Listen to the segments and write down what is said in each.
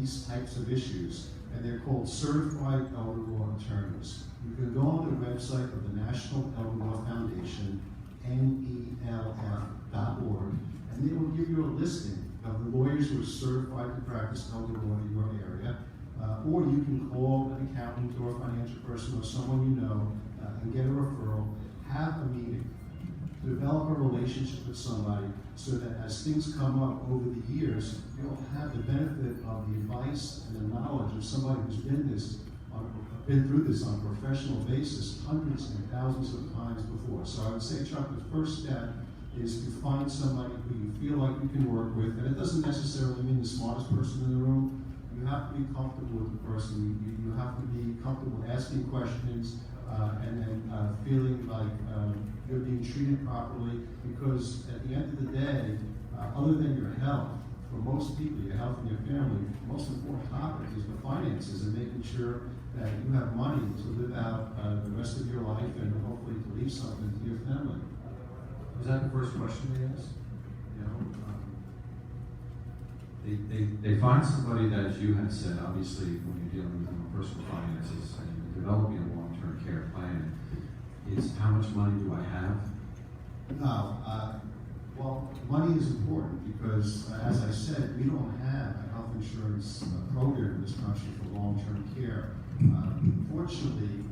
these types of issues, and they're called Certified Elder Law Attorneys. You can go on the website of the National Elder Law Foundation, NELF.org, and they will give you a listing of the lawyers who are certified to practice elder law in your area, or you can call an accountant or a financial person or someone you know and get a referral, have a meeting, develop a relationship with somebody so that as things come up over the years, you'll have the benefit of the advice and the knowledge of somebody who's been through this on a professional basis hundreds and thousands of times before. So I would say, Chuck, the first step is to find somebody who you feel like you can work with, and it doesn't necessarily mean the smartest person in the room. You have to be comfortable with the person. You have to be comfortable asking questions and then feeling like you're being treated properly, because at the end of the day, other than your health, for most people, your health and your family, the most important topic is the finances and making sure that you have money to live out the rest of your life and hopefully to leave something to your family. Was that the first question they asked? You know, they find somebody that, as you had said, obviously when you're dealing with personal finances and you're developing a long-term care plan, is how much money do I have? No. Well, money is important because, as I said, we don't have a health insurance program in this country for long-term care. Fortunately,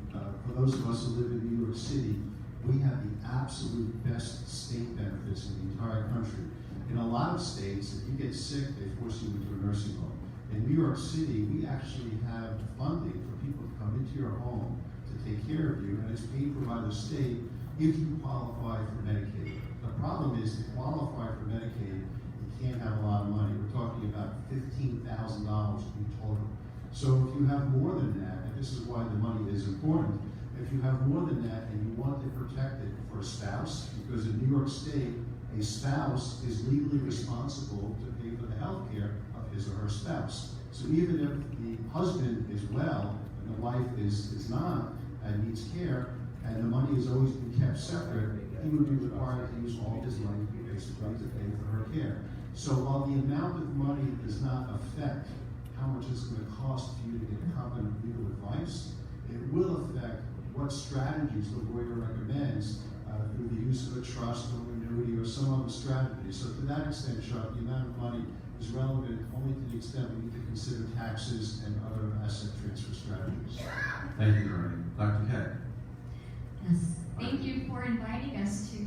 for those of us who live in New York City, we have the absolute best state benefits in the entire country. In a lot of states, if you get sick, they force you into a nursing home. In New York City, we actually have funding for people to come into your home to take care of you, and it's paid for by the state if you qualify for Medicaid. The problem is, to qualify for Medicaid, you can't have a lot of money. We're talking about $15,000 in total. So if you have more than that, and this is why the money is important, if you have more than that and you want to protect it for a spouse, because in New York State, a spouse is legally responsible to pay for the health care of his or her spouse. So even if the husband is well and the wife is not and needs care, and the money has always been kept separate, he would be required to use all his money basically to pay for her care. So while the amount of money does not affect how much it's going to cost for you to get competent legal advice, it will affect what strategies the lawyer recommends through the use of a trust or an annuity or some other strategy. So to that extent, Chuck, the amount of money is relevant only to the extent we need to consider taxes and other asset transfer strategies. Thank you, Ernie. Dr. Kay. Yes, thank you for inviting us to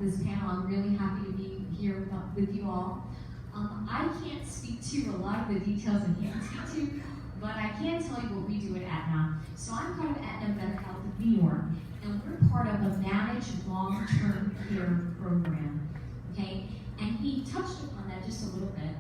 this panel. I'm really happy to be here with you all. I can't speak to a lot of the details that he can speak to, but I can tell you what we do at Aetna. So I'm part of Aetna Medical Health of New York, and we're part of a managed long-term care program, okay? And he touched upon that just a little bit.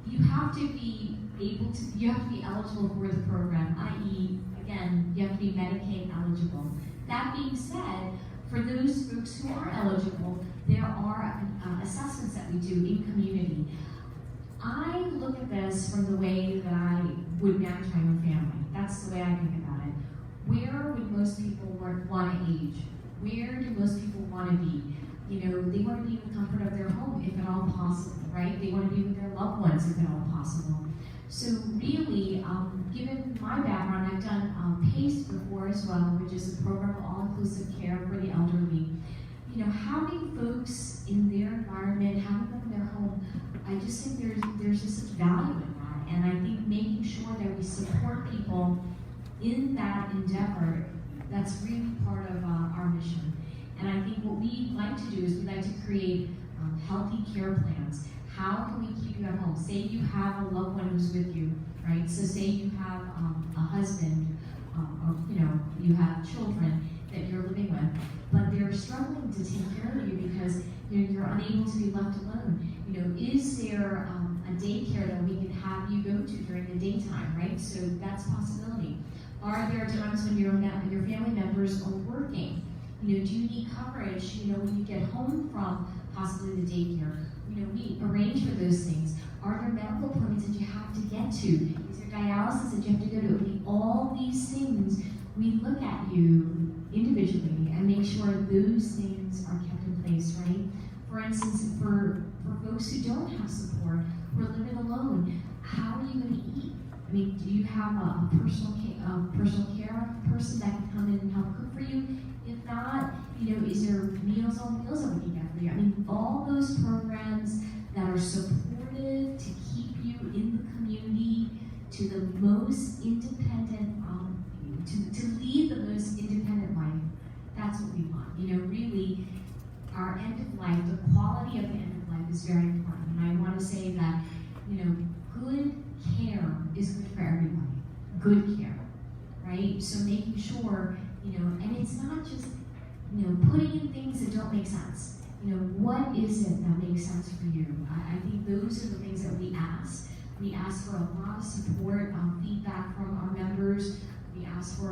You have to be eligible for the program, i.e., again, you have to be Medicaid eligible. That being said, for those folks who are eligible, there are assessments that we do in community. I look at this from the way that I would manage my own family. That's the way I think about it. Where would most people want to age? Where do most people want to be? You know, they want to be in the comfort of their home, if at all possible, right? They want to be with their loved ones, if at all possible. So really, given my background, I've done PACE before as well, which is a program of all-inclusive care for the elderly. You know, having folks in their environment, having them in their home, I just think there's just such value in that. And I think making sure that we support people in that endeavor, that's really part of our mission. And I think what we like to do is we like to create healthy care plans. How can we keep you at home? Say you have a loved one who's with you, right? So say you have a husband, or you know, you have children that you're living with, but they're struggling to take care of you because you're unable to be left alone. You know, is there a daycare that we can have you go to during the daytime, right? So that's a possibility. Are there times when your family members are working? You know, do you need coverage? You know, when you get home from possibly the daycare, you know, we arrange for those things. Are there medical appointments that you have to get to? Is there dialysis that you have to go to? I mean, all these things, we look at you individually and make sure those things are kept in place, right? For instance, for folks who don't have support, who are living alone, how are you going to have a personal care person that can come in and help cook for you? If not, is there Meals on Wheels that we can get for you? I mean, all those programs that are supportive to keep you in the community, to the most independent, to lead the most independent life. That's what we want. Really, our end of life, the quality of the end of life is very important. And I want to say that, good care is good for everybody. Good care, right? So making sure, and it's not just, putting in things that don't make sense. What is it that makes sense for you? I think those are the things that we ask. We ask for a lot of support, feedback from our members. We ask for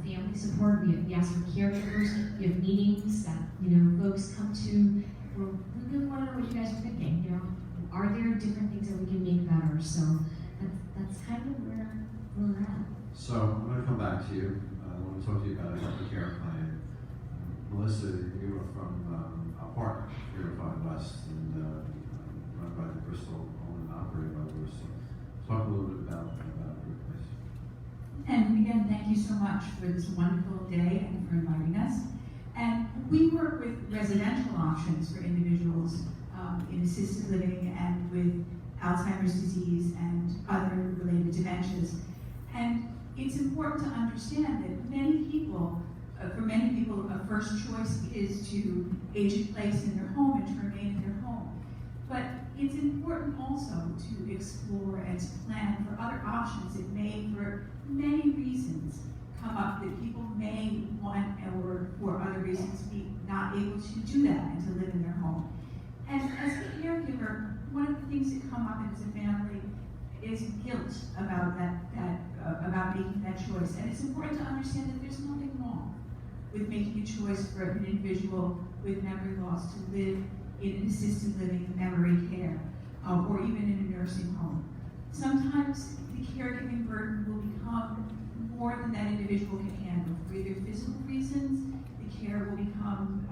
family support. We ask for caregivers. We have meetings that folks come to. We really want to know what you guys are thinking. Are there different things that we can make better? So that's kind of where we're at. So I'm going to come back to you. I want to talk to you about a health care plan. Melissa, you are from a partner here at Five West and run by the Bristol, owned and operated by Bristol. Talk a little bit about your place. And again, thank you so much for this wonderful day and for inviting us. And we work with residential options for individuals in assisted living and with Alzheimer's disease and other related dementias. And it's important to understand that for many people, a first choice is to age in place in their home and to remain in their home. But it's important also to explore and to plan for other options that may, for many reasons, come up that people may want or for other reasons be not able to do that and to live in their home. And as a caregiver, one of the things that come up as a family is guilt about about making that choice. And it's important to understand that there's nothing wrong with making a choice for an individual with memory loss to live in an assisted living memory care, or even in a nursing home. Sometimes the caregiving burden will become more than that individual can handle. For either physical reasons, the care will become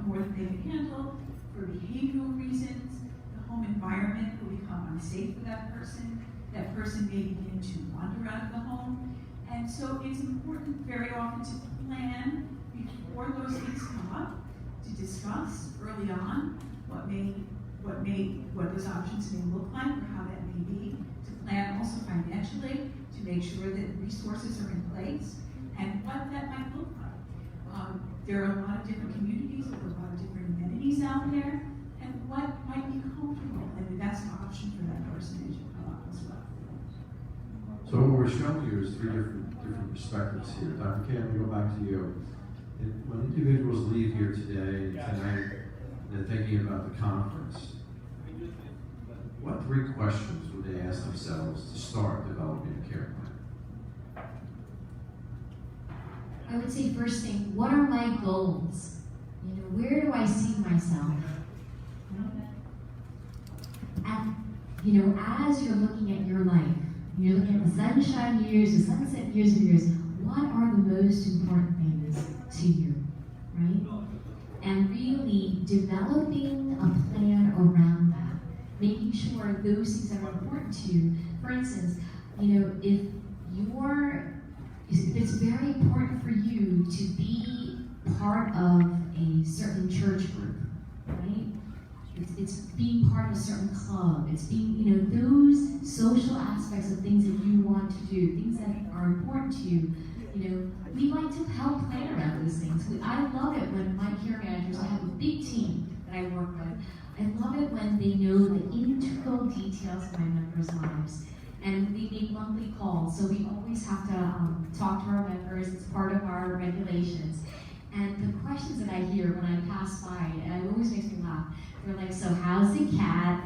more than they can handle. For behavioral reasons, the home environment will become unsafe for that person. That person may begin to wander out of the home. And so it's important very often to plan before those things come up, to discuss early on what those options may look like or how that may be, to plan also financially, to make sure that resources are in place, and what that might look like. There are a lot of different communities, there are a lot of different amenities out there, and what might be comfortable, and the best option for that person as you come up as well. So what we're showing you is three different perspectives here. Dr. Kay, I'm going to go back to you. When individuals leave here today, tonight, they're thinking about the conference, what three questions would they ask themselves to start developing a care plan? I would say first thing, what are my goals? Where do I see myself? And, as you're looking at your life, you're looking at the sunshine years, the sunset years of yours, what are the most important things to you, right? And really developing a plan around that, making sure those things that are important to you. For instance, if it's very important for you to be part of a certain church group, right? It's being part of a certain club. It's being, those social aspects of things that you want to do, things that are important to you. We like to help plan around those things. I love it when my care managers, I have a big team that I work with. I love it when they know the integral details of my members' lives. And we make monthly calls, so we always have to talk to our members. It's part of our regulations. And the questions that I hear when I pass by, and it always makes me laugh, they're like, so how's the cat?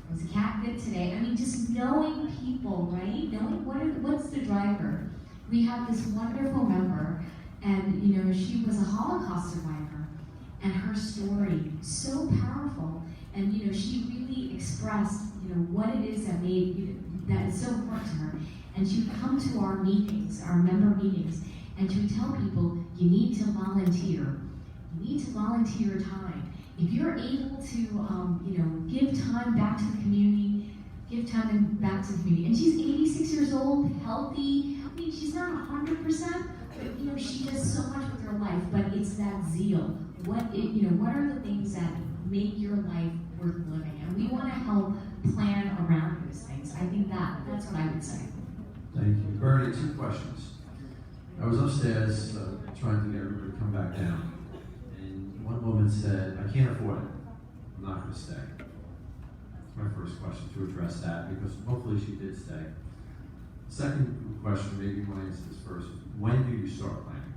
Was the cat good today? I mean, just knowing people, right? Knowing what's the driver. We have this wonderful member, and she was a Holocaust survivor, and her story, so powerful. And she really expressed, what it is that that is so important to her. And she would come to our meetings, our member meetings, and she would tell people, you need to volunteer. You need to volunteer time. If you're able to, give time back to the community, give time back to the community. And she's 86 years old, healthy. I mean, she's not 100%, but you know, she does so much with her life. But it's that zeal. What are the things that make your life worth living? And we want to help plan around those things. I think that's what I would say. Thank you. Bernie, 2 questions. I was upstairs trying to get everybody to come back down, and one woman said, I can't afford it. I'm not going to stay. That's my first question, to address that, because hopefully she did stay. Second question, maybe you want to answer this first. When do you start planning?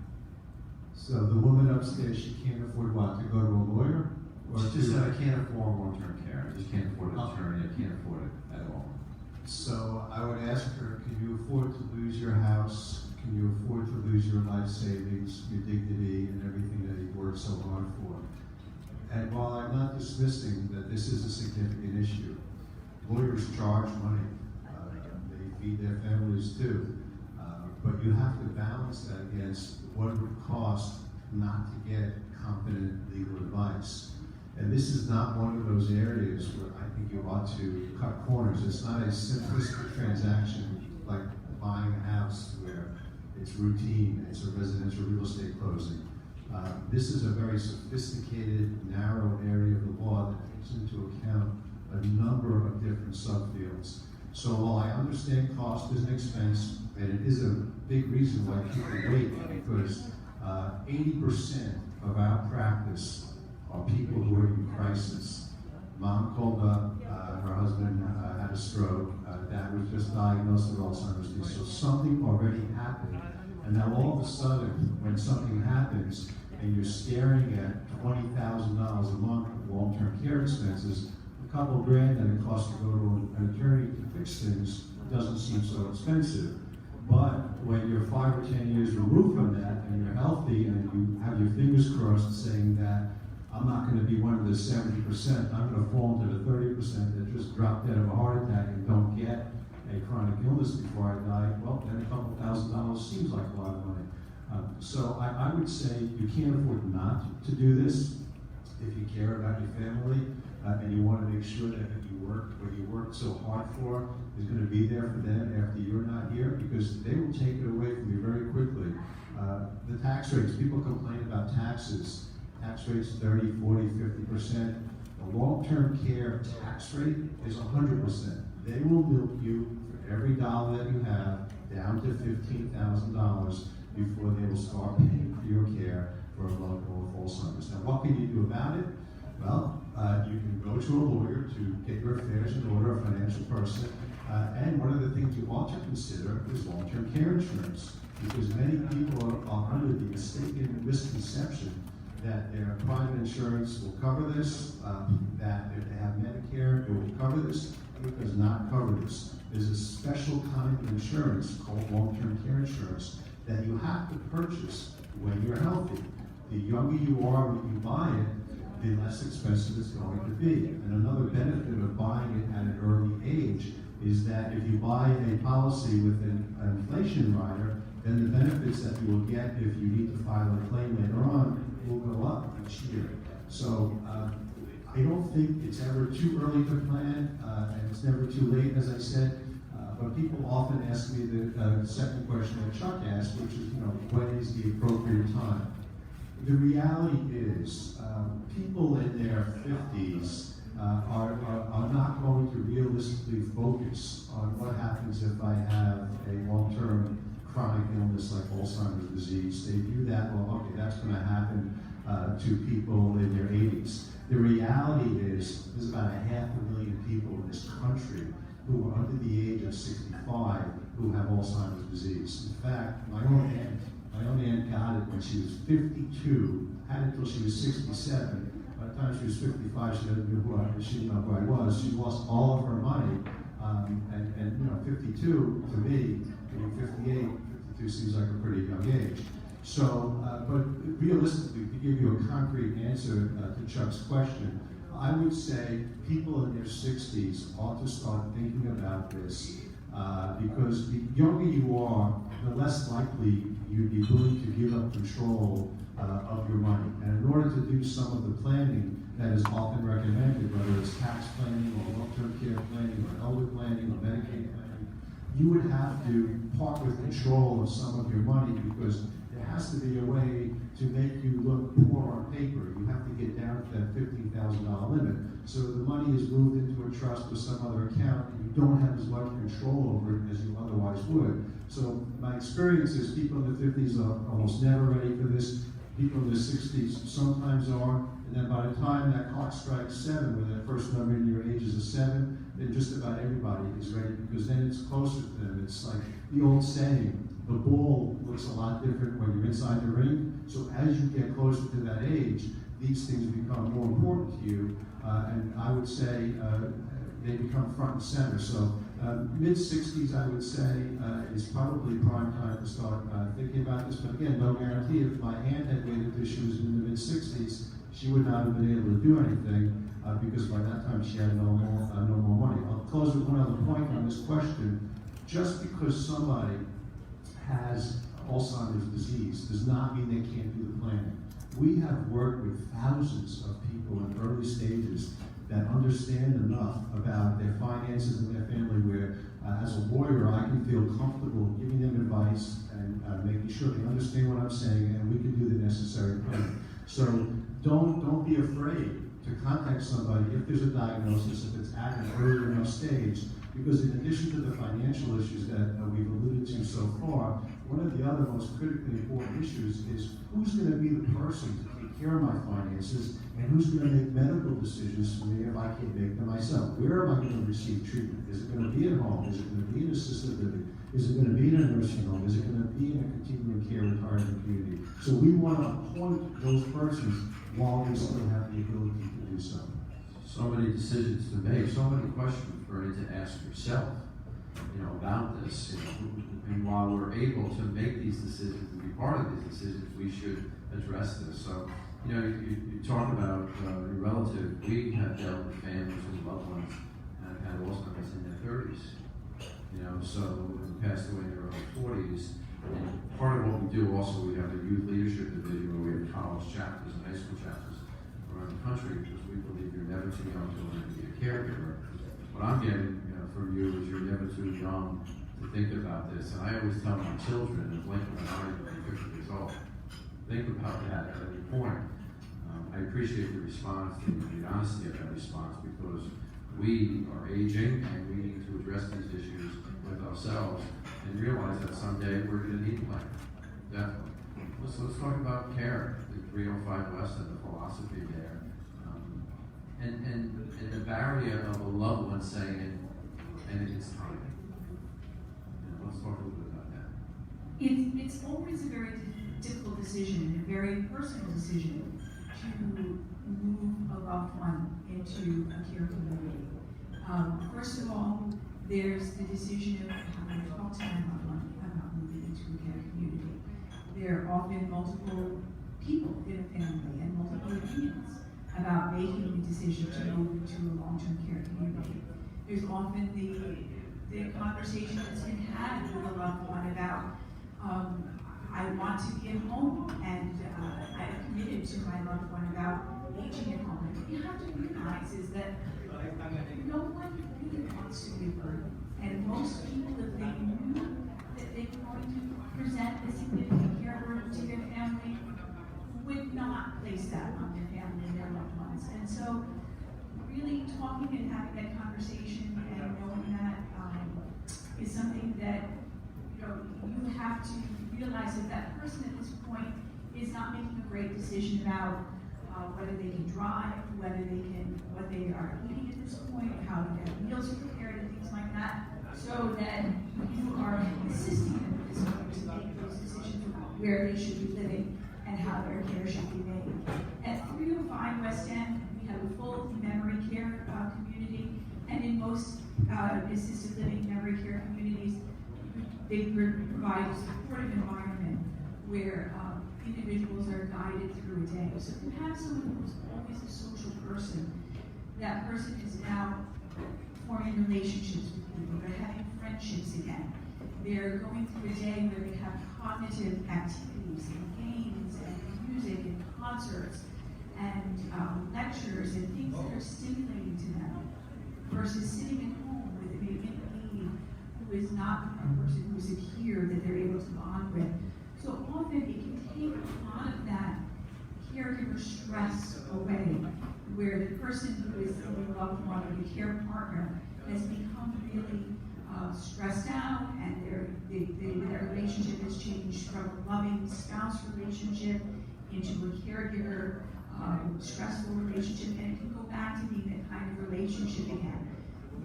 So the woman upstairs, she can't afford what? To go to a lawyer? Or She just said, I can't afford long-term care. I just can't afford an attorney. I can't afford it at all. So I would ask her, can you afford to lose your house? Can you afford to lose your life savings, your dignity, and everything that you've worked so hard for? And while I'm not dismissing that this is a significant issue, lawyers charge money. They feed their families too. But you have to balance that against what it would cost not to get competent legal advice. And this is not one of those areas where I think you ought to cut corners. It's not a simplistic transaction like buying a house where it's routine, it's a residential real estate closing. This is a very sophisticated, narrow area of the law that takes into account a number of different subfields. So while I understand cost is an expense, and it is a big reason why people wait, because 80% of our practice are people who are in crisis. Mom called up, her husband had a stroke, dad was just diagnosed with Alzheimer's disease, so something already happened. And now all of a sudden, when something happens, and you're staring at $20,000 a month of long-term care expenses, a couple grand that it costs to go to an attorney to fix things doesn't seem so expensive. But when you're 5 or 10 years removed from that, and you're healthy, and you have your fingers crossed saying that I'm not going to be one of the 70%, I'm going to fall into the 30% that just dropped dead of a heart attack and don't get a chronic illness before I die, well, then a couple $1,000 seems like a lot of money. So I would say you can't afford not to do this if you care about your family and you want to make sure that what you worked so hard for is going to be there for them after you're not here, because they will take it away from you very quickly. The tax rates, people complain about taxes. Tax rates 30, 40, 50%. The long-term care tax rate is 100%. They will milk you for every dollar that you have down to $15,000 before they will start paying for your care for a loved one with Alzheimer's. Now, what can you do about it? Well, you can go to a lawyer to get your affairs in order, a financial person, and one of the things you ought to consider is long-term care insurance, because many people are under the mistaken misconception that their private insurance will cover this, that if they have Medicare, it will cover this. It does not cover this. There's a special kind of insurance called long-term care insurance that you have to purchase when you're healthy. The younger you are when you buy it, the less expensive it's going to be. And another benefit of buying it at an early age is that if you buy a policy with an inflation rider, then the benefits that you will get if you need to file a claim later on will go up each year. So I don't think it's ever too early to plan, and it's never too late, as I said. But people often ask me the second question that Chuck asked, which is, when is the appropriate time? The reality is, people in their 50s are not going to realistically focus on what happens if I have a long-term chronic illness like Alzheimer's disease. They view that, well, okay, that's going to happen to people in their 80s. The reality is, there's about 500,000 people in this country who are under the age of 65 who have Alzheimer's disease. In fact, my own aunt got it when she was 52, had it until she was 67. By the time she was 55, she didn't know who I was. She lost all of her money, and 52 to me, 58, 52 seems like a pretty young age. So, but realistically, to give you a concrete answer to Chuck's question, I would say people in their 60s ought to start thinking about this, because the younger you are, the less likely you'd be willing to give up control of your money. And in order to do some of the planning that is often recommended, whether it's tax planning or long-term care planning or elder planning or Medicaid planning, you would have to part with control of some of your money because there has to be a way to make you look poor on paper. You have to get down to that $15,000 limit. So the money is moved into a trust or some other account, and you don't have as much control over it as you otherwise would. So my experience is people in the 50s are almost never ready for this. People in the 60s sometimes are, and then by the time that clock strikes 7, when that first number in your age is a 7, then just about everybody is ready because then it's closer to them. It's like the old saying, the ball looks a lot different when you're inside the ring. So as you get closer to that age, these things become more important to you, and I would say they become front and center. So mid-60s, I would say, is probably prime time to start thinking about this. But again, no guarantee. If my aunt had waited until she was in the mid-60s, she would not have been able to do anything because by that time she had no more money. I'll close with one other point on this question. Just because somebody has Alzheimer's disease does not mean they can't do the planning. We have worked with thousands of people in early stages that understand enough about their finances and their family where, as a lawyer, I can feel comfortable giving them advice and making sure they understand what I'm saying, and we can do the necessary planning. So don't be afraid to contact somebody if there's a diagnosis, if it's at an early enough stage, because in addition to the financial issues that we've alluded to so far, one of the other most critically important issues is who's going to be the person to take care of my finances and who's going to make medical decisions for me if I can't make them myself. Where am I going to receive treatment? Is it going to be at home? Is it going to be in assisted living? Is it going to be in a nursing home? Is it going to be in a continuing care retirement community? So we want to appoint those persons while we still have the ability to do so. So many decisions to make, so many questions for you to ask yourself, about this. And while we're able to make these decisions and be part of these decisions, we should address this. So, you talk about your relative. We have dealt with families whose loved ones have had Alzheimer's in their 30s. So passed away in their early 40s. And part of what we do also, we have a youth leadership division where we have college chapters and high school chapters around the country because we believe you're never too young to learn to be a caregiver. What I'm getting from you is you're never too young to think about this. And I always tell my children, and blink of an eye, they're 50 years old. Think about that at any point. I appreciate the response and the honesty of that response because we are aging and we need to address these issues with ourselves and realize that someday we're going to need a plan. Definitely. Let's talk about care, the 305 West and the philosophy there. And the barrier of a loved one saying, and it's time. Let's talk a little bit about that. It's always a very difficult decision and a very personal decision to move a loved one into a care community. First of all, there's the decision of how to talk to my loved one about moving into a care community. There are often multiple people in a family and multiple opinions about making the decision to move into a long-term care community. There's often the conversation that's been had with a loved one about, I want to be at home, and I've committed to my loved one about aging at home. And what you have to realize is that no one really wants to be a burden. And most people, if they knew that they were going to present a significant care burden to their family, would not place that on their family and their loved ones. And so really talking and having that conversation and knowing that is something that you have to realize that that person at this point is not making a great decision about whether they can drive, what they are eating at this point, how their meals are prepared and things like that, so that you are assisting them at this point to make those decisions about where they should be living and how their care should be made. At 305 West End, we have a full memory care community, and in most assisted living memory care communities, they provide a supportive environment where individuals are guided through a day. So if you have someone who's always a social person, that person is now forming relationships with people, they're having friendships again. They're going through a day where they have cognitive activities and games and music and concerts. and lectures and things that are stimulating to them, versus sitting at home with an aide who is not a person who is here that they're able to bond with. So often it can take a lot of that caregiver stress away, where the person who is the loved one or the care partner has become really stressed out, and their relationship has changed from a loving spouse relationship into a caregiver stressful relationship, and it can go back to being that kind of relationship again.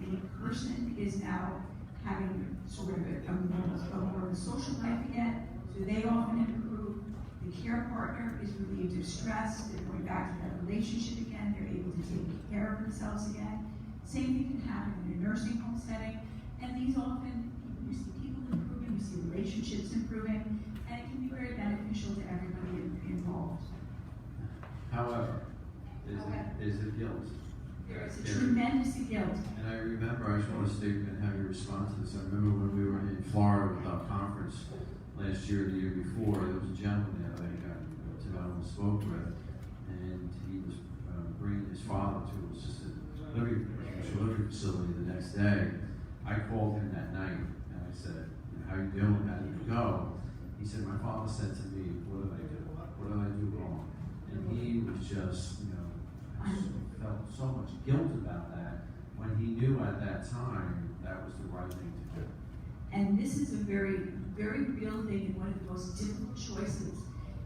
The person is now having sort of a more of a social life again, so they often improve. The care partner is relieved of stress, they're going back to that relationship again, they're able to take care of themselves again. Same thing can happen in a nursing home setting, and these often, you see people improving, you see relationships improving, and it can be very beneficial to everybody involved. However, is it guilt? There is a tremendous guilt. And I remember, I just want to state and have you respond to this. I remember when we were in Florida with our conference last year, the year before, there was a gentleman there that I got to know and spoke with, and he was bringing his father to an assisted living facility the next day. I called him that night, and I said, "How you doing? How did it go?" He said, "My father said to me, what did I do? What did I do wrong?" And he was just, felt so much guilt about that, when he knew at that time that was the right thing to do. And this is a very, very real thing and one of the most difficult choices.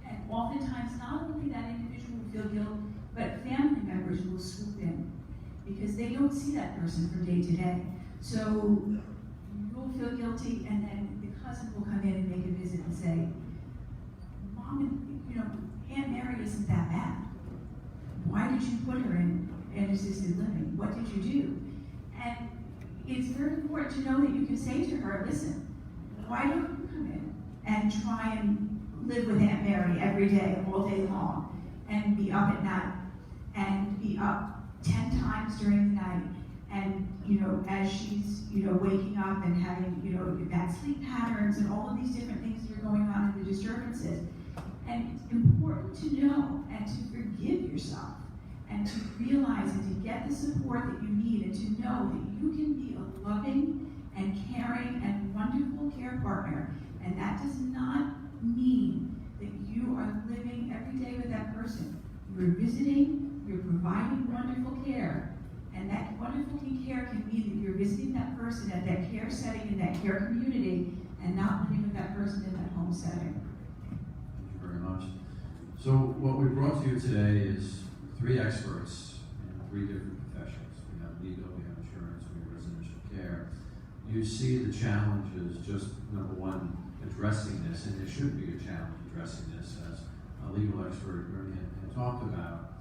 And oftentimes, not only that individual will feel guilt, but family members will swoop in because they don't see that person from day to day. So you'll feel guilty, and then the cousin will come in and make a visit and say, "Mom, Aunt Mary isn't that bad. Why did you put her in assisted living? What did you do?" And it's very important to know that you can say to her, "Listen, why don't you come in and try and live with Aunt Mary every day, all day long, and be up at night, and be up 10 times during the night, and as she's waking up and having bad sleep patterns and all of these different things that are going on in the disturbances." And it's important to know and to forgive yourself and to realize and to get the support that you need, and to know that you can be a loving and caring and wonderful care partner. And that does not mean that you are living every day with that person. You're visiting, you're providing wonderful care, and that wonderful care can mean that you're visiting that person at that care setting in that care community and not living with that person in that home setting. Thank you very much. So what we brought to you today is 3 experts in 3 different professions. We have legal, we have insurance, we have residential care. You see the challenges, just number one, addressing this, and there should be a challenge addressing this, as a legal expert had talked about.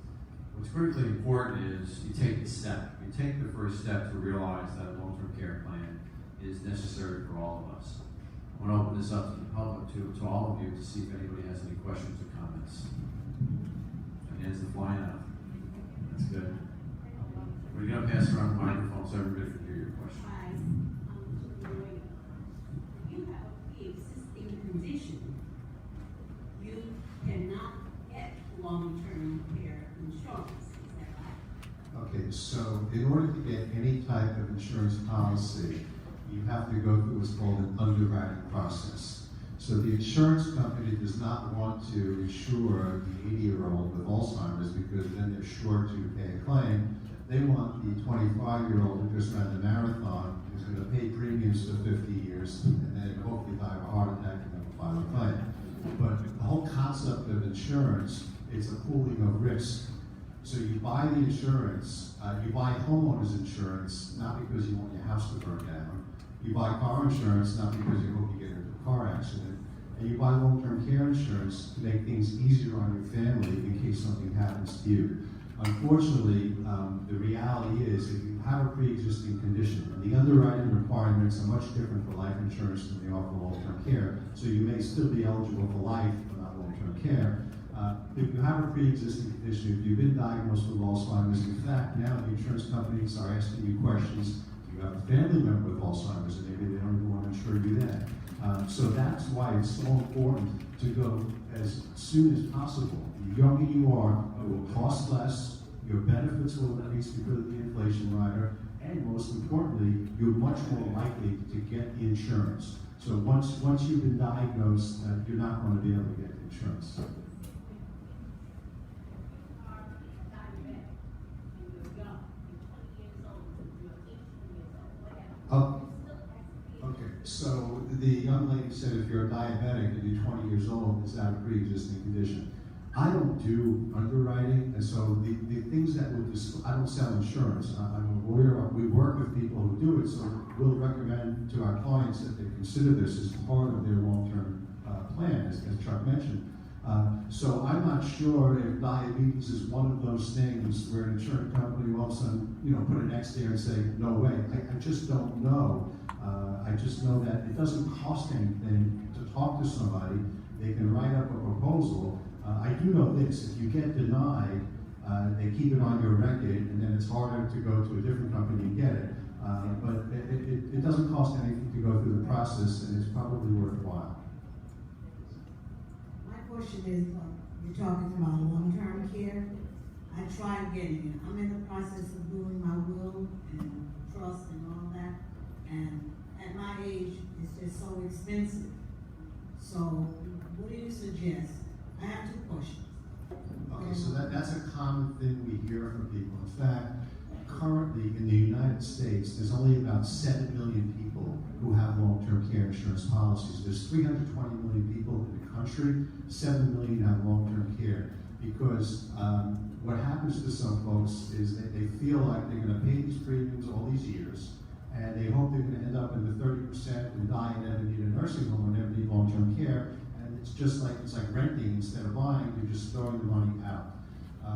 What's critically important is you take the step. You take the first step to realize that a long-term care plan is necessary for all of us. I want to open this up to the public, to all of you, to see if anybody has any questions or comments. The hands are flying out. That's good. We're going to pass around the microphone so everybody can hear your question. Hi, you have a pre-existing condition, you cannot get long-term care insurance, is that right? Okay, so in order to get any type of insurance policy, you have to go through what's called an underwriting process. So the insurance company does not want to insure the 80-year-old with Alzheimer's because then they're sure to pay a claim. They want the 25-year-old who just ran the marathon, who's going to pay premiums for 50 years, and then hopefully die of a heart attack and never file a claim. But the whole concept of insurance is a pooling of risk. So you buy the insurance, you buy homeowners insurance, not because you want your house to burn down. You buy car insurance, not because you hope you get into a car accident. And you buy long-term care insurance to make things easier on your family in case something happens to you. Unfortunately, the reality is if you have a pre-existing condition, and the underwriting requirements are much different for life insurance than they are for long-term care, so you may still be eligible for life but not long-term care. If you have a pre-existing condition, if you've been diagnosed with Alzheimer's, in fact, now the insurance companies are asking you questions. Do you have a family member with Alzheimer's, and maybe they don't even want to insure you then. So that's why it's so important to go as soon as possible. The younger you are, it will cost less, your benefits will increase because of the inflation rider, and most importantly, you're much more likely to get insurance. So once you've been diagnosed, you're not going to be able to get insurance. Oh, okay. So the young lady said if you're a diabetic and you're 20 years old, is that a pre-existing condition? I don't do underwriting, and so the things that would I don't sell insurance. I'm a lawyer. We work with people who do it, so we'll recommend to our clients that they consider this as part of their long-term plan, as Chuck mentioned. So I'm not sure if diabetes is one of those things where an insurance company will all of a sudden, put an X there and say, no way. I just don't know. I just know that it doesn't cost anything to talk to somebody. They can write up a proposal. I do know this, if you get denied, they keep it on your record, and then it's harder to go to a different company and get it. But it doesn't cost anything to go through the process, and it's probably worthwhile. My question is, you're talking about long-term care. I tried getting it. I'm in the process of doing my will and trust and all that. And at my age, it's just so expensive. So what do you suggest? I have 2 questions. Okay, so that's a common thing we hear from people. In fact, currently in the United States, there's only about 7 million people who have long-term care insurance policies. There's 320 million people in the country, 7 million have long-term care. Because what happens to some folks is that they feel like they're going to pay these premiums all these years, and they hope they're going to end up in the 30% and die and never need a nursing home or never need long-term care. It's like renting instead of buying. You're just throwing the money out.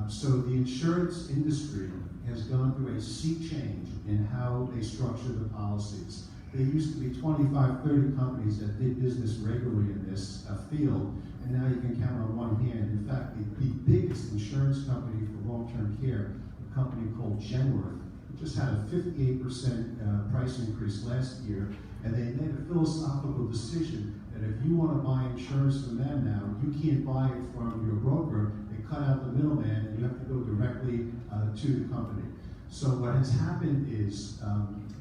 So the insurance industry has gone through a sea change in how they structure the policies. There used to be 25, 30 companies that did business regularly in this field, and now you can count on one hand. In fact, the biggest insurance company for long-term care, a company called Genworth, just had a 58% price increase last year, and they made a philosophical decision that if you want to buy insurance from them now, you can't buy it from your broker. They cut out the middleman, and you have to go directly to the company. So what has happened is,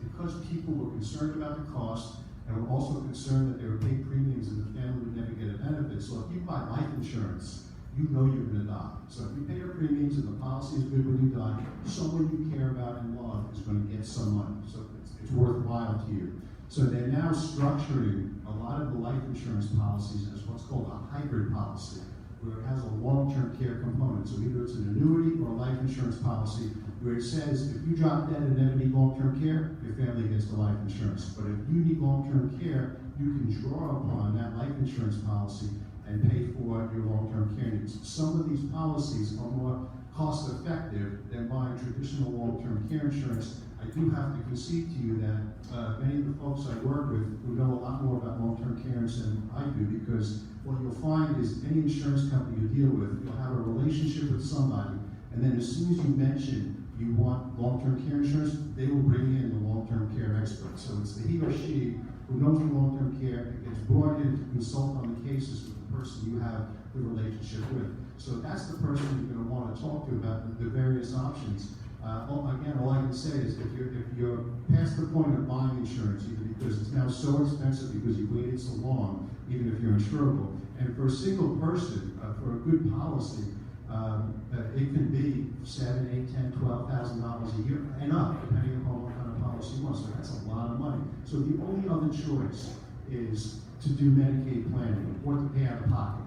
because people were concerned about the cost, and were also concerned that they were paying premiums and the family would never get a benefit. So if you buy life insurance, you know you're going to die. So if you pay your premiums and the policy is good when you die, someone you care about and love is going to get some money. So it's worthwhile to you. So they're now structuring a lot of the life insurance policies as what's called a hybrid policy, where it has a long-term care component. So either it's an annuity or a life insurance policy, where it says if you drop dead and never need long-term care, your family gets the life insurance. But if you need long-term care, you can draw upon that life insurance policy and pay for your long-term care needs. Some of these policies are more cost-effective than buying traditional long-term care insurance. I do have to concede to you that many of the folks I work with who know a lot more about long-term care than I do, because what you'll find is any insurance company you deal with, you'll have a relationship with somebody, and then as soon as you mention you want long-term care insurance, they will bring in the long-term care expert. So it's the he or she who knows the long-term care and gets brought in to consult on the cases with the person you have the relationship with. So that's the person you're going to want to talk to about the various options. Again, all I can say is if you're past the point of buying insurance, either because it's now so expensive because you waited so long, even if you're insurable, and for a single person, for a good policy, it can be $7, $8, $10, $12,000 a year and up, depending upon what kind of policy you want. So that's a lot of money. So the only other choice is to do Medicaid planning or to pay out of pocket.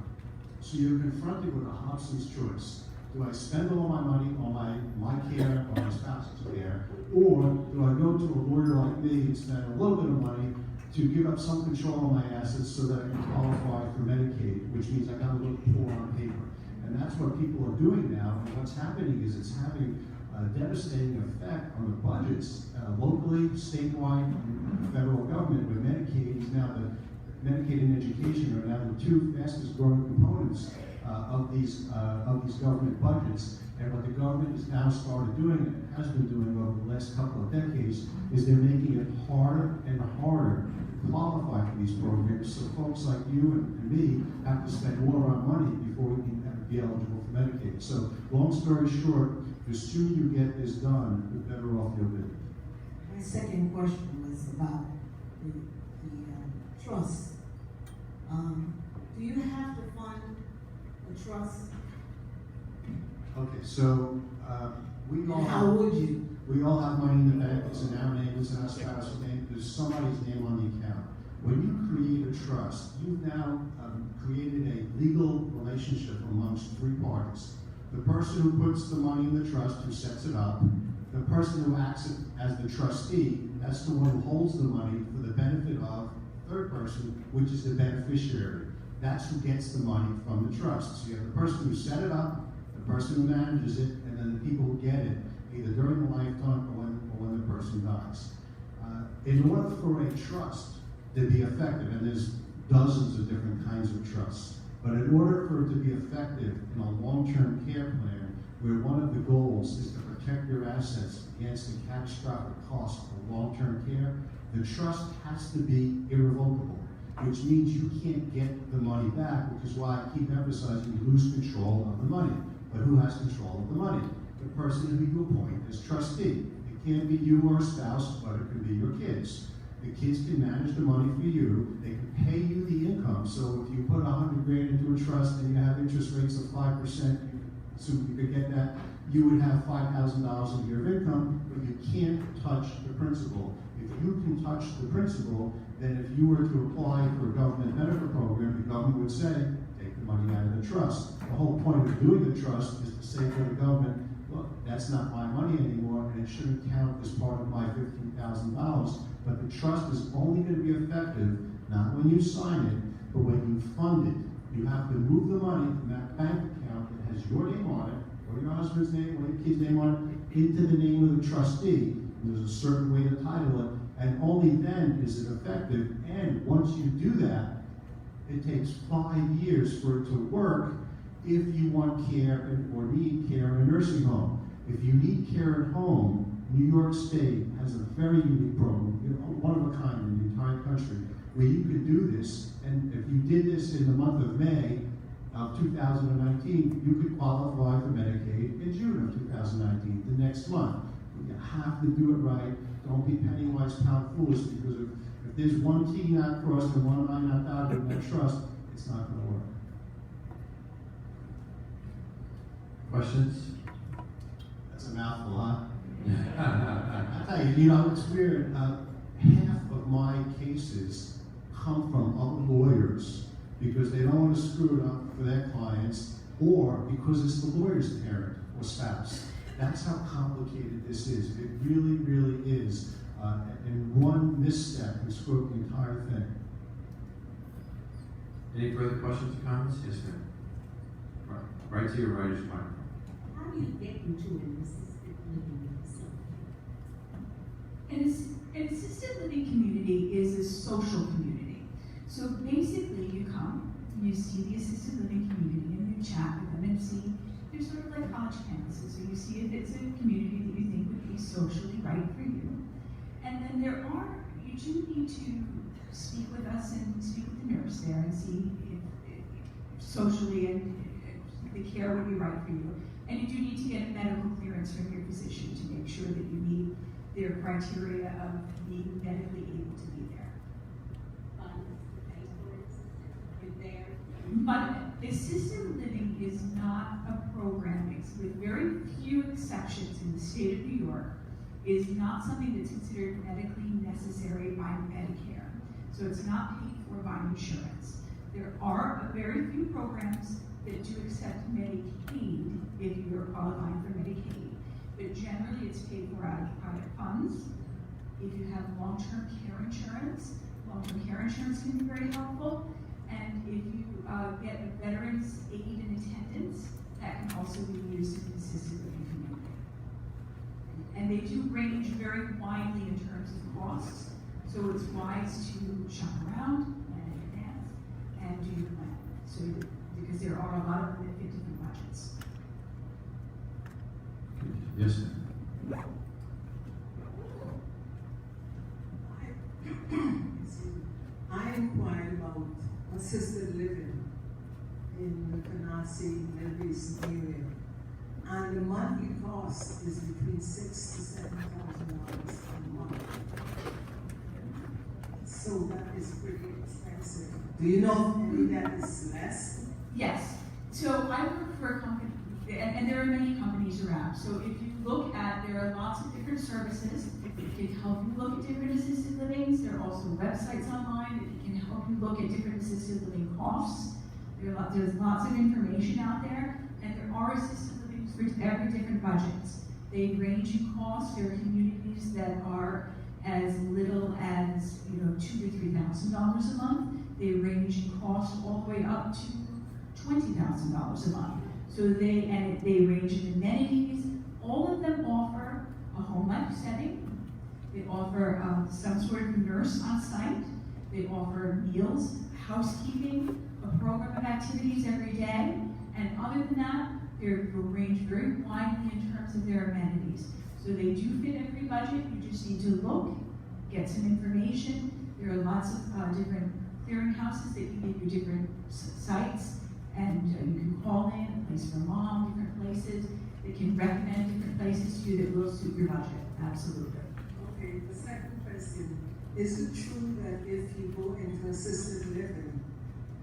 So you're confronted with a Hobson's choice. Do I spend all my money on my care or my spouse's care, or do I go to a lawyer like me and spend a little bit of money to give up some control of my assets so that I can qualify for Medicaid, which means I got to look poor on paper. And that's what people are doing now, and what's happening is it's having a devastating effect on the budgets, locally, statewide, and federal government, where Medicaid is now Medicaid and education are now the 2 fastest growing components of these government budgets. And what the government has now started doing, and has been doing over the last couple of decades, is they're making it harder and harder to qualify for these programs, so folks like you and me have to spend all our money before we can be eligible for Medicaid. So, long story short, the sooner you get this done, the better off you'll be. My second question was about the trust. Do you have to fund a trust? Okay, so we all And how would you? We all have money in the bank. It's in our name. It's in our spouse's name. There's somebody's name on the account. When you create a trust, you've now created a legal relationship amongst three parties. The person who puts the money in the trust, who sets it up, the person who acts as the trustee, that's the one who holds the money for the benefit of the third person, which is the beneficiary. That's who gets the money from the trust. So you have the person who set it up, the person who manages it, and then the people who get it, either during the lifetime or when the person dies. In order for a trust to be effective, and there's dozens of different kinds of trusts, but in order for it to be effective in a long-term care plan, where one of the goals is to protect your assets against the catastrophic cost of long-term care, the trust has to be irrevocable, which means you can't get the money back, which is why I keep emphasizing you lose control of the money. But who has control of the money? The person who you appoint as trustee. It can't be you or a spouse, but it can be your kids. The kids can manage the money for you. They can pay you the income. So if you put $100,000 into a trust and you have interest rates of 5%, assume you could get that, you would have $5,000 a year of income, but you can't touch the principal. If you can touch the principal, then if you were to apply for a government benefit program, the government would say, take the money out of the trust. The whole point of doing the trust is to say to the government, look, that's not my money anymore, and it shouldn't count as part of my $15,000. But the trust is only going to be effective not when you sign it, but when you fund it. You have to move the money from that bank account that has your name on it, or your husband's name, or your kid's name on it, into the name of the trustee. And there's a certain way to title it, and only then is it effective. And once you do that, it takes 5 years for it to work if you want care or need care in a nursing home. If you need care at home, New York State has a very unique program, one of a kind in the entire country, where you could do this, and if you did this in the month of May of 2019, you could qualify for Medicaid in June of 2019, the next month. You have to do it right. Don't be penny wise, pound foolish, because if there's one T not crossed and one I not dotted in that trust, it's not going to work. Questions? That's a mouthful, huh? I tell you, it's weird. Half of my cases come from other lawyers because they don't want to screw it up for their clients, or because it's the lawyer's parent or spouse. That's how complicated this is. It really, really is. And one misstep can screw up the entire thing. Any further questions or comments? Yes, ma'am. Right to your right is your microphone. How do you get into an assisted living facility? An assisted living community is a social community. So basically you come, you see the assisted living community and you chat with them and see, they're sort of like college campuses. So you see if it's a community that you think would be socially right for you. And then you do need to speak with us and speak with the nurse there and see if socially and the care would be right for you. And you do need to get a medical clearance from your physician to make sure that you meet their criteria of being medically able to be there. Funds to pay for it, if they're But assisted living is not a program, with very few exceptions in the state of New York, is not something that's considered medically necessary by Medicare. So it's not paid for by insurance. There are very few programs that do accept Medicaid if you are qualifying for Medicaid. But generally it's paid for out of private funds. If you have long-term care insurance can be very helpful. And if you get a veterans aid and attendance, that can also be used in the assisted living community. And they do range very widely in terms of costs, so it's wise to shop around and in advance and do your plan. So, because there are a lot of them that fit different budgets. Yes, ma'am. I inquired about assisted living in the Canarsie, Levis area. And the monthly cost is between $6,000 to $7,000 a month. So that is pretty expensive. Do you know of any that is less? Yes. So I work for a company, and there are many companies around. So if you look at, there are lots of different services that can help you look at different assisted livings. There are also websites online that can help you look at different assisted living costs. There's lots of information out there, and there are assisted livings for every different budgets. They range in cost. There are communities that are as little as $2,000 to $3,000 a month. They range in cost all the way up to $20,000 a month. So they range in amenities. All of them offer a home life setting. They offer some sort of nurse on site. They offer meals, housekeeping, a program of activities every day. And other than that, they range very widely in terms of their amenities. So they do fit every budget. You just need to look, get some information. There are lots of different clearinghouses that can give you different sites, and you can call in, a place for mom, different places that can recommend different places to you that will suit your budget. Absolutely. Okay, the second question, is it true that if you go into assisted living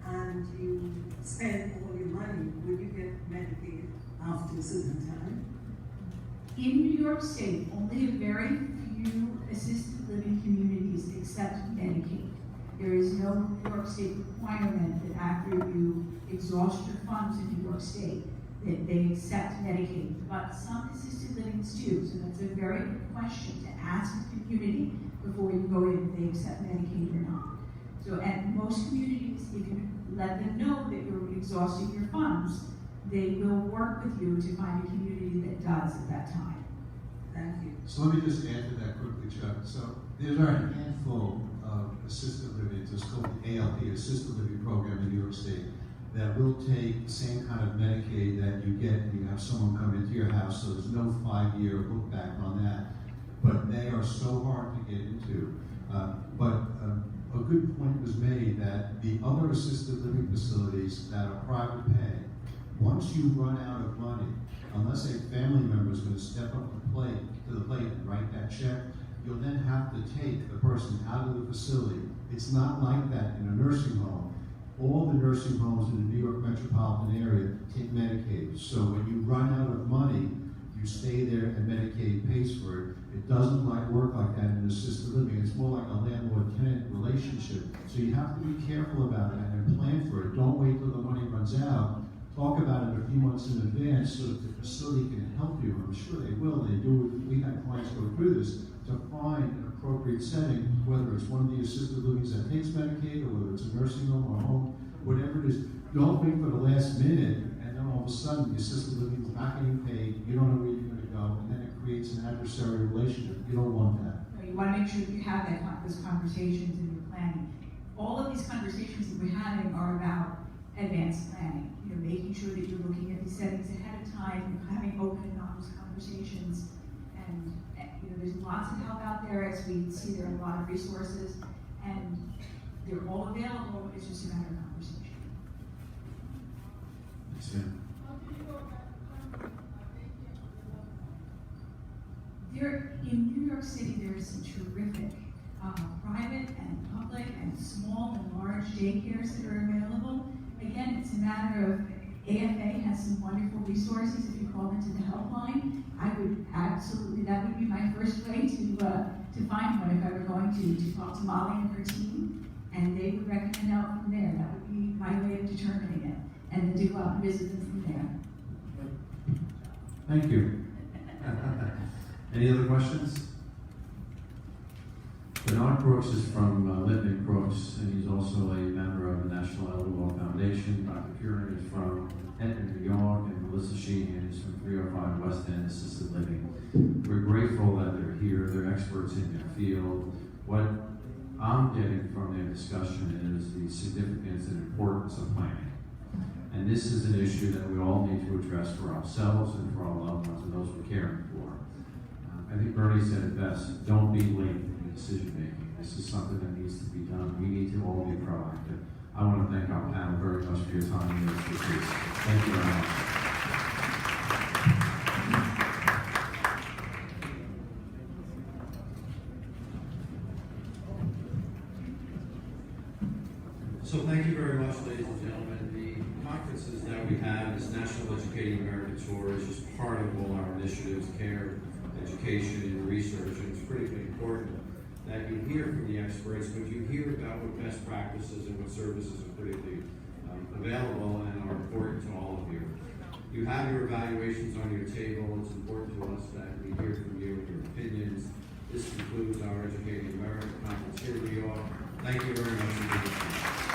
and you spend all your money, will you get Medicaid after a certain time? In New York State, only a very few assisted living communities accept Medicaid. There is no New York State requirement that after you exhaust your funds in New York State, that they accept Medicaid. But some assisted livings do, so that's a very good question to ask the community before you go in if they accept Medicaid or not. So at most communities, if you let them know that you're exhausting your funds, they will work with you to find a community that does at that time. Thank you. So let me just add to that quickly, Chuck. So there's a handful of assisted living, it's called the ALP, Assisted Living Program in New York State, that will take the same kind of Medicaid that you get when you have someone come into your house, so there's no 5-year look back on that. But they are so hard to get into. A good point was made that the other assisted living facilities that are private pay, once you run out of money, unless a family member is going to step up to the plate and write that check, you'll then have to take the person out of the facility. It's not like that in a nursing home. All the nursing homes in the New York metropolitan area take Medicaid. So when you run out of money, you stay there and Medicaid pays for it. It doesn't work like that in assisted living. It's more like a landlord-tenant relationship. So you have to be careful about that and plan for it. Don't wait till the money runs out. Talk about it a few months in advance so that the facility can help you. I'm sure they will. They do. We had clients go through this to find an appropriate setting, whether it's one of the assisted livings that takes Medicaid or whether it's a nursing home or a home, whatever it is. Don't wait for the last minute and then all of a sudden the assisted living is not getting paid. You don't know where you're going to go, and then it creates an adversarial relationship. You don't want that. You want to make sure that you have those conversations in your planning. All of these conversations that we're having are about advanced planning. Making sure that you're looking at these settings ahead of time, having open and honest conversations, and there's lots of help out there. As we see, there are a lot of resources, and they're all available. It's just a matter of conversation. In New York City, there is some terrific private and public and small and large daycares that are available. Again, it's a matter of AFA has some wonderful resources. If you call into the helpline, I would absolutely, that would be my first way to find one if I were going to talk to Molly and her team, and they would recommend out from there. That would be my way of determining it, and then to go out and visit them from there. Thank you. Any other questions? Bernard Crooks is from Littman Crooks, and he's also a member of the National Elder Law Foundation. Dr. Curran is from Etna, New York, and Melissa Sheehan is from 305 West End Assisted Living. We're grateful that they're here. They're experts in their field. What I'm getting from their discussion is the significance and importance of planning. And this is an issue that we all need to address for ourselves and for our loved ones and those we're caring for. I think Bernie said it best, don't be late in decision making. This is something that needs to be done. We need to all be proactive. I want to thank our panel very much for your time and your expertise. Thank you very much. So thank you very much, ladies and gentlemen. The conferences that we have, this National Educating America Tour, is just part of all our initiatives, care, education, and research, and it's critically important that you hear from the experts, but you hear about what best practices and what services are critically available and are important to all of you. You have your evaluations on your table. It's important to us that we hear from you and your opinions. This concludes our Educating America conference. Here we are. Thank you very much for being here.